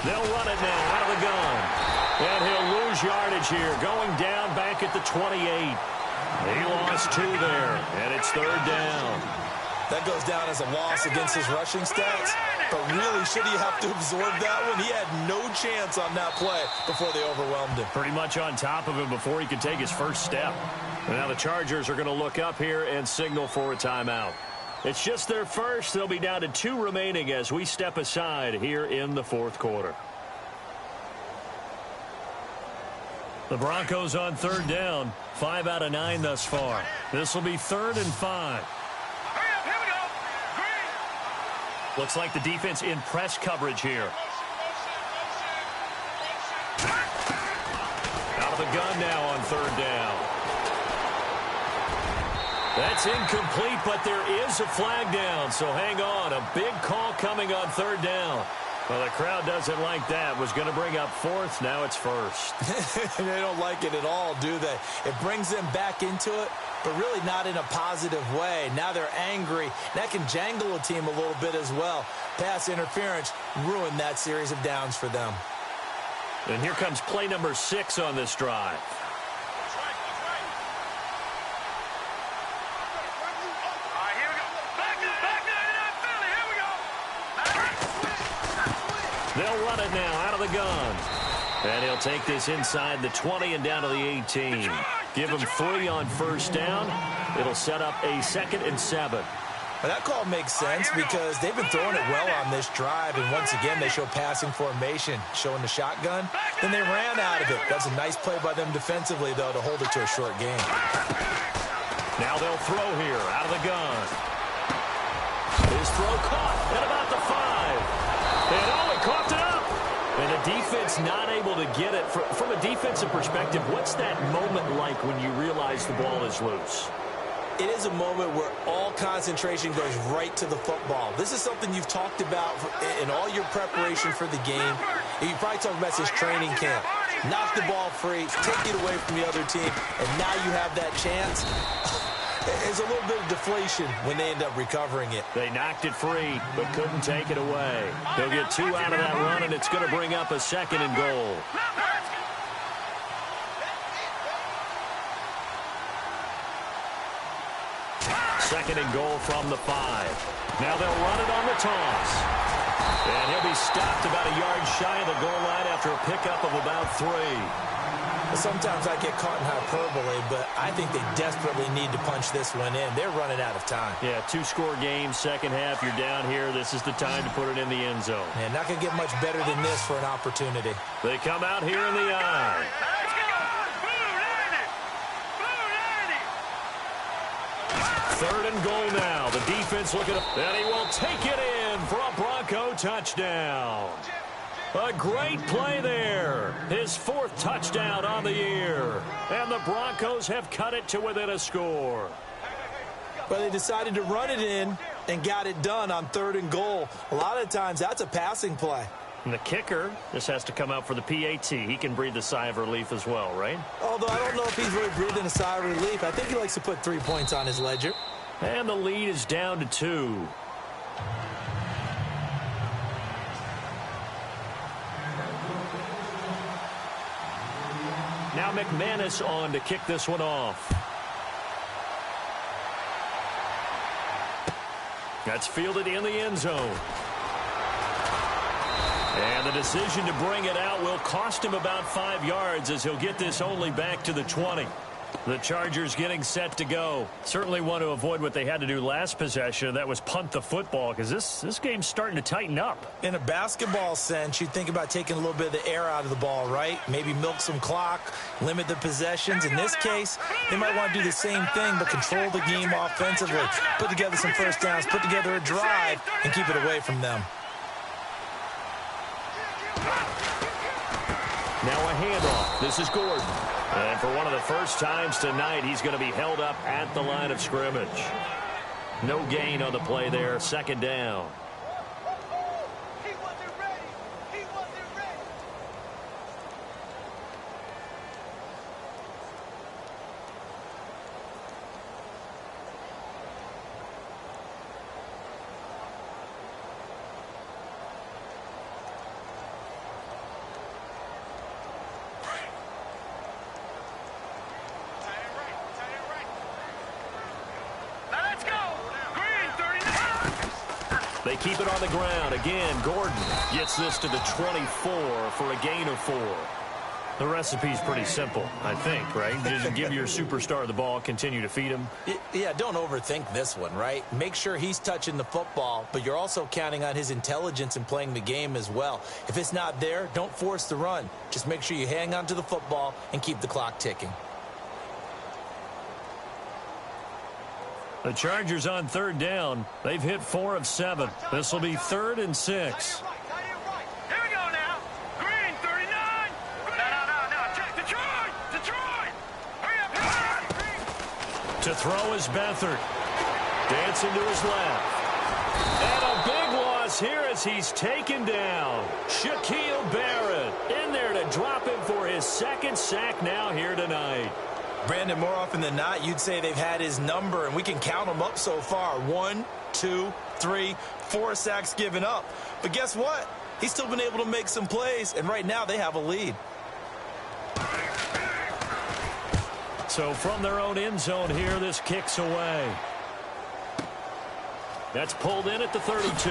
They'll run it now out of the gun. And he'll lose yardage here, going down back at the 28. He lost 2 there, and it's 3rd down. That goes down as a loss against his rushing stats. But really, should he have to absorb that one? He had no chance on that play before they overwhelmed him. Pretty much on top of him before he could take his first step. Now the Chargers are going to look up here and signal for a timeout. It's just their first. They'll be down to 2 remaining as we step aside here in the 4th quarter. The Broncos on 3rd down. 5 out of 9 thus far. This will be 3rd and 5. Here we go. Green. Looks like the defense in press coverage here. Out of the gun now on 3rd down. That's incomplete, but there is a flag down, so hang on. A big call coming on 3rd down. Well, the crowd doesn't like that. Was going to bring up 4th. Now it's 1st. They don't like it at all, do they? It brings them back into it, but really not in a positive way. Now they're angry. That can jangle a team a little bit as well. Pass interference ruined that series of downs for them. And here comes play number 6 on this drive. They'll run it now out of the gun. And he'll take this inside the 20 and down to the 18. Give him 3 on 1st down. It'll set up a 2nd and 7. Well, that call makes sense because they've been throwing it well on this drive, and once again they show passing formation, showing the shotgun. Then they ran out of it. That's a nice play by them defensively, though, to hold it to a short game. Now they'll throw here out of the gun. His throw caught at about the 5. And he coughed it up. And the defense not able to get it. From a defensive perspective, what's that moment like when you realize the ball is loose? It is a moment where all concentration goes right to the football. This is something you've talked about in all your preparation for the game. You probably talked about this training camp. Knock the ball free, take it away from the other team, and now you have that chance. There's a little bit of deflation when they end up recovering it. They knocked it free, but couldn't take it away. They'll get 2 out of that run, and it's going to bring up a 2nd and goal. Second and goal from the 5. Now they'll run it on the toss. And he'll be stopped about a yard shy of the goal line after a pickup of about 3. Sometimes I get caught in hyperbole, but I think they desperately need to punch this one in. They're running out of time. Yeah, two-score game, second half, you're down here. This is the time to put it in the end zone. Man, not going to get much better than this for an opportunity. They come out here in the eye. Third and goal now. The defense looking up, and he will take it in for a Bronco touchdown. A great play there. His fourth touchdown on the year. And the Broncos have cut it to within a score. But they decided to run it in and got it done on third and goal. A lot of times that's a passing play. And the kicker just has to come out for the PAT. He can breathe a sigh of relief as well, right? Although I don't know if he's really breathing a sigh of relief. I think he likes to put 3 points on his ledger. And the lead is down to 2. Now McManus on to kick this one off. That's fielded in the end zone. And the decision to bring it out will cost him about 5 yards as he'll get this only back to the 20. The Chargers getting set to go. Certainly want to avoid what they had to do last possession. That was punt the football, because this game's starting to tighten up. In a basketball sense, you think about taking a little bit of the air out of the ball, right? Maybe milk some clock, limit the possessions. In this case, they might want to do the same thing, but control the game offensively. Put together some first downs, put together a drive, and keep it away from them. Now a handoff. This is Gordon. And for one of the first times tonight, he's going to be held up at the line of scrimmage. No gain on the play there. Second down. He wasn't ready. He wasn't ready. Let's go. Green 39. They keep it on the ground. Again, Gordon gets this to the 24 for a gain of 4. The recipe's pretty simple, I think, right? Just give your superstar the ball, continue to feed him. Yeah, don't overthink this one, right? Make sure he's touching the football, but you're also counting on his intelligence in playing the game as well. If it's not there, don't force the run. Just make sure you hang on to the football and keep the clock ticking. The Chargers on third down. They've hit 4 of 7. This will be 3rd and 6. Here we go now. Green 39. No. Check Detroit. Hurry up. To throw is Beathard. Dancing to his left. And a big loss here as he's taken down. Shaquille Barrett in there to drop him for his 2nd sack now here tonight. Brandon, more often than not, you'd say they've had his number, and we can count them up so far. 1, 2, 3, 4 sacks given up. But guess what? He's still been able to make some plays, and right now they have a lead. So from their own end zone here, this kicks away. That's pulled in at the 32.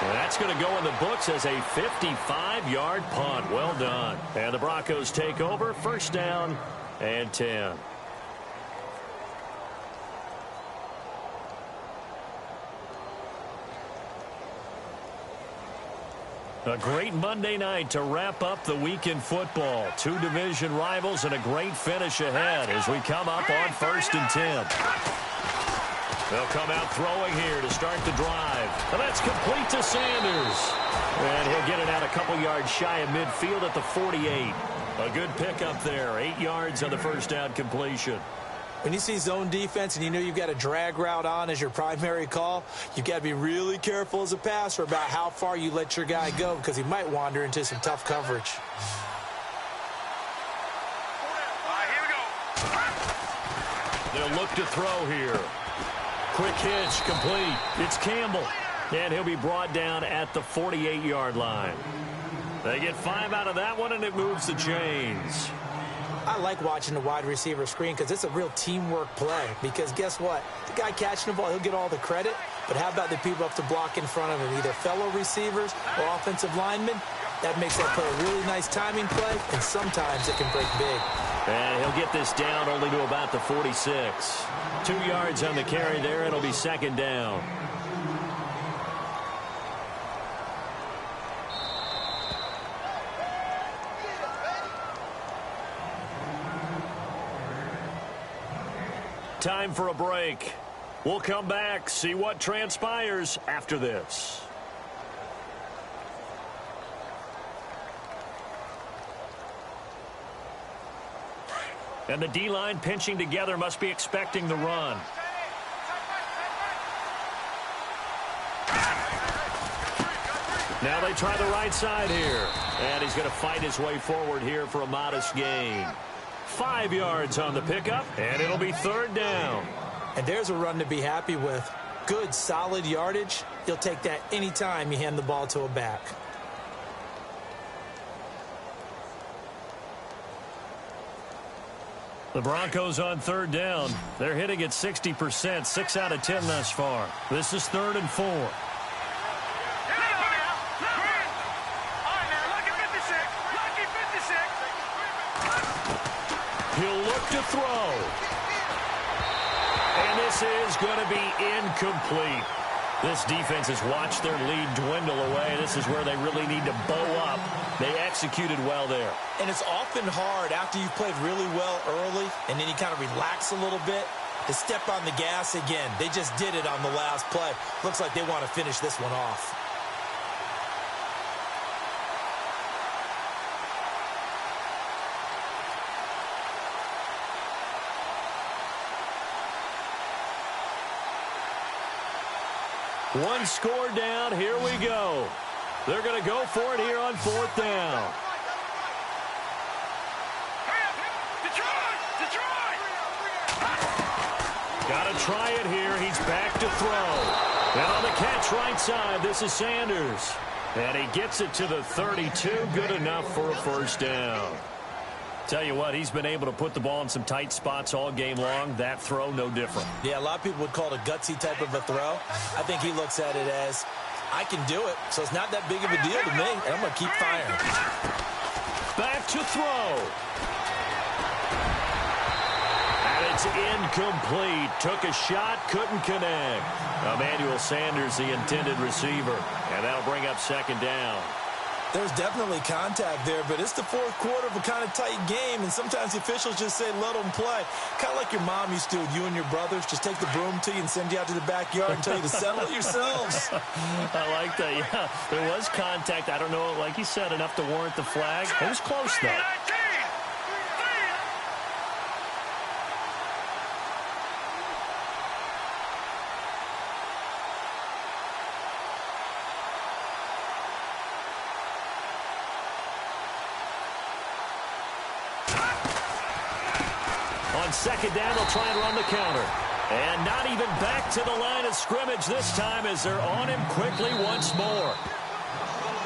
That's going to go in the books as a 55-yard punt. Well done. And the Broncos take over. First down and 10. A great Monday night to wrap up the week in football. 2 division rivals and a great finish ahead as we come up on 1st and 10. They'll come out throwing here to start the drive. And that's complete to Sanders. And he'll get it out a couple yards shy of midfield at the 48. A good pickup there. 8 yards on the first down completion. When you see zone defense and you know you've got a drag route on as your primary call, you've got to be really careful as a passer about how far you let your guy go because he might wander into some tough coverage. They'll look to throw here. Quick hitch, complete. It's Campbell. And he'll be brought down at the 48-yard line. They get 5 out of that one, and it moves the chains. I like watching the wide receiver screen because it's a real teamwork play. Because guess what? The guy catching the ball, he'll get all the credit. But how about the people up to block in front of him, either fellow receivers or offensive linemen? That makes that play a really nice timing play, and sometimes it can break big. And he'll get this down only to about the 46. 2 yards on the carry there. It'll be second down. Time for a break. We'll come back, see what transpires after this. And the D-line pinching together must be expecting the run. Now they try the right side here. And he's going to fight his way forward here for a modest gain. 5 yards on the pickup, and it'll be third down. And there's a run to be happy with. Good, solid yardage. You'll take that anytime you hand the ball to a back. The Broncos on third down. They're hitting at 60%, 6 out of 10 thus far. This is 3rd and 4. He'll look to throw. And this is going to be incomplete. This defense has watched their lead dwindle away. This is where they really need to bow up. They executed well there. And it's often hard after you've played really well early and then you kind of relax a little bit to step on the gas again. They just did it on the last play. Looks like they want to finish this one off. One score down. Here we go. They're going to go for it here on 4th down. Got to try it here. He's back to throw. And on the catch right side, this is Sanders. And he gets it to the 32. Good enough for a first down. Tell you what, he's been able to put the ball in some tight spots all game long. That throw, no different. Yeah, a lot of people would call it a gutsy type of a throw. I think he looks at it as, I can do it, so it's not that big of a deal to me, and I'm going to keep firing. Back to throw. And it's incomplete. Took a shot, couldn't connect. Emmanuel Sanders, the intended receiver. And that'll bring up second down. There's definitely contact there, but it's the 4th quarter of a kind of tight game, and sometimes the officials just say, let them play. Kind of like your mom used to with you and your brothers. Just take the broom to you and send you out to the backyard and tell you to settle it yourselves. I like that, yeah. There was contact. I don't know, like you said, enough to warrant the flag. It was close, though. On second down, they'll try and run the counter. And not even back to the line of scrimmage this time as they're on him quickly once more.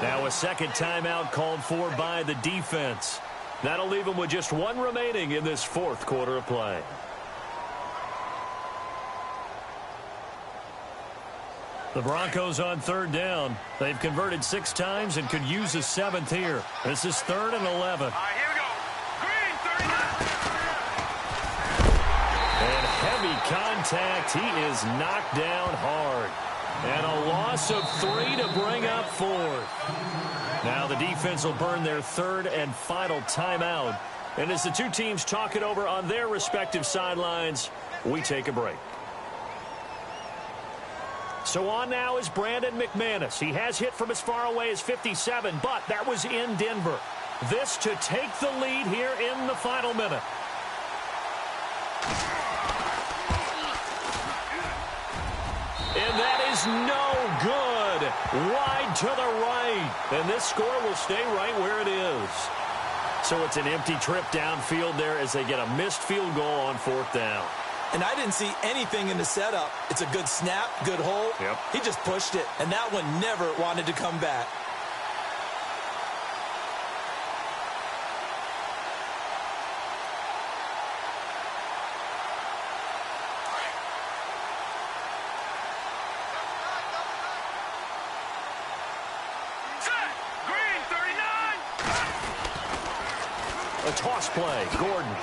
Now a second timeout called for by the defense. That'll leave them with just one remaining in this 4th quarter of play. The Broncos on third down. They've converted 6 times and could use a 7th here. This is 3rd and 11. Here we go. Green, 39. And heavy contact. He is knocked down hard. And a loss of 3 to bring up 4th. Now the defense will burn their 3rd and final timeout. And as the two teams talk it over on their respective sidelines, we take a break. So on now is Brandon McManus. He has hit from as far away as 57, but that was in Denver. This to take the lead here in the final minute. And that is no good. Wide to the right. And this score will stay right where it is. So it's an empty trip downfield there as they get a missed field goal on 4th down. And I didn't see anything in the setup. It's a good snap, good hole. Yep. He just pushed it, and that one never wanted to come back. Green, 39. A toss play. Gordon.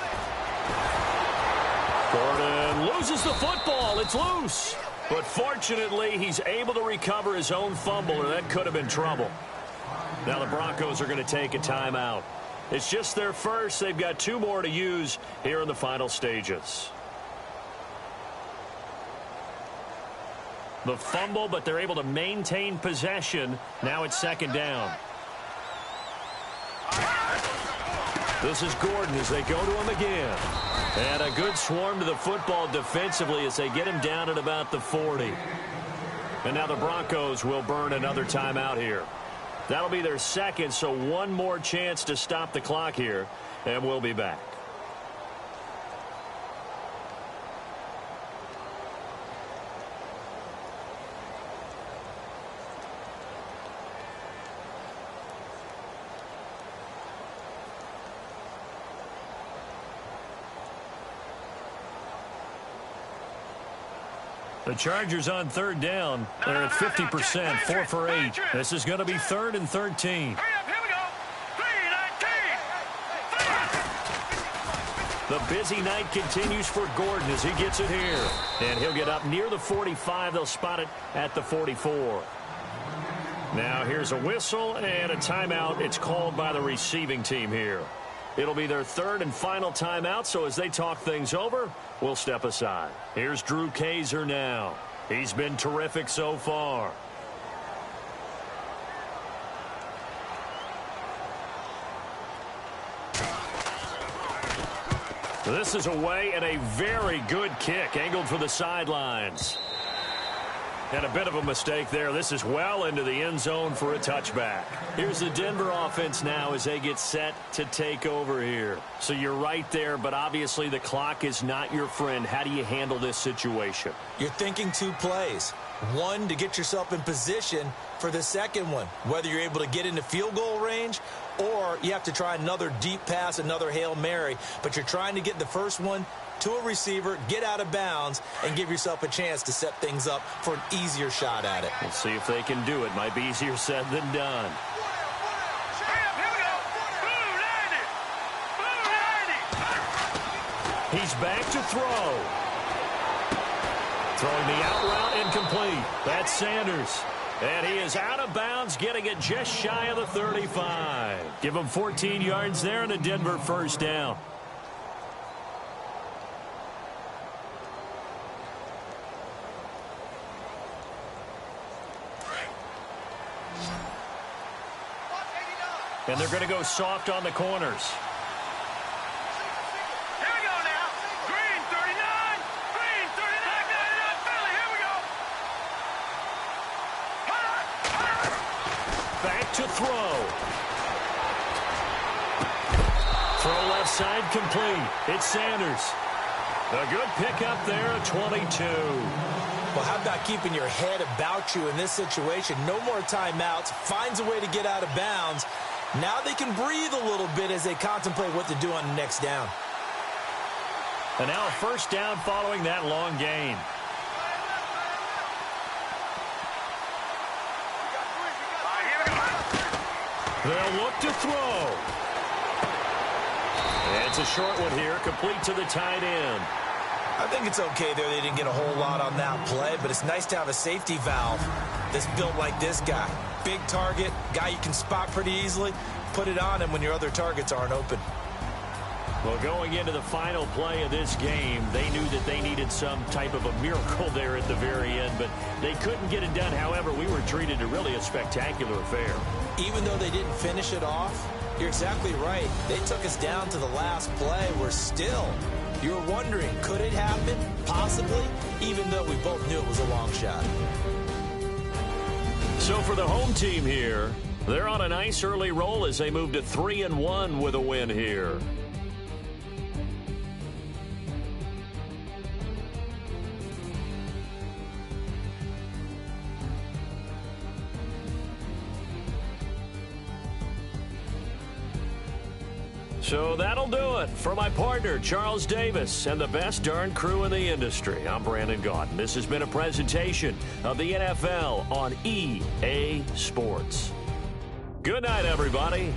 Gordon loses the football. It's loose. But fortunately, he's able to recover his own fumble, or that could have been trouble. Now the Broncos are going to take a timeout. It's just their first. They've got 2 more to use here in the final stages. The fumble, but they're able to maintain possession. Now it's 2nd down. This is Gordon as they go to him again. And a good swarm to the football defensively as they get him down at about the 40. And now the Broncos will burn another timeout here. That'll be their 2nd, so 1 more chance to stop the clock here, and we'll be back. The Chargers on 3rd down. They're at 50%, 4 for 8. This is going to be 3rd and 13. The busy night continues for Gordon as he gets it here. And he'll get up near the 45. They'll spot it at the 44. Now here's a whistle and a timeout. It's called by the receiving team here. It'll be their 3rd and final timeout, so as they talk things over, we'll step aside. Here's Drew Kaiser now. He's been terrific so far. This is away and a very good kick, angled for the sidelines. And a bit of a mistake there. This is well into the end zone for a touchback. Here's the Denver offense now as they get set to take over here. So you're right there, but obviously the clock is not your friend. How do you handle this situation? You're thinking 2 plays. 1 to get yourself in position for the 2nd one, whether you're able to get into field goal range or you have to try another deep pass, another Hail Mary. But you're trying to get the first one to a receiver, get out of bounds, and give yourself a chance to set things up for an easier shot at it. We'll see if they can do it. Might be easier said than done. He's back to throw. Throwing the out route incomplete. That's Sanders. And he is out of bounds, getting it just shy of the 35. Give him 14 yards there and a Denver 1st down. And they're going to go soft on the corners. Here we go now. Green 39. Green 39. Got it up, Philly. Here we go. Back to throw. Throw left side complete. It's Sanders. A good pickup there at 22. Well, how about keeping your head about you in this situation? No more timeouts. Finds a way to get out of bounds. Now they can breathe a little bit as they contemplate what to do on the next down. And now a 1st down following that long gain. They'll look to throw. And it's a short one here, complete to the tight end. I think it's okay there. They didn't get a whole lot on that play, but it's nice to have a safety valve that's built like this guy. Big target, guy you can spot pretty easily. Put it on him when your other targets aren't open. Well, going into the final play of this game, they knew that they needed some type of a miracle there at the very end, but they couldn't get it done. However, we were treated to really a spectacular affair. Even though they didn't finish it off, you're exactly right. They took us down to the last play. We're still, you're wondering, could it happen? Possibly, even though we both knew it was a long shot. So for the home team here, they're on a nice early roll as they move to 3-1 with a win here. So that'll do it for my partner, Charles Davis, and the best darn crew in the industry. I'm Brandon Gaudin. This has been a presentation of the NFL on EA Sports. Good night, everybody.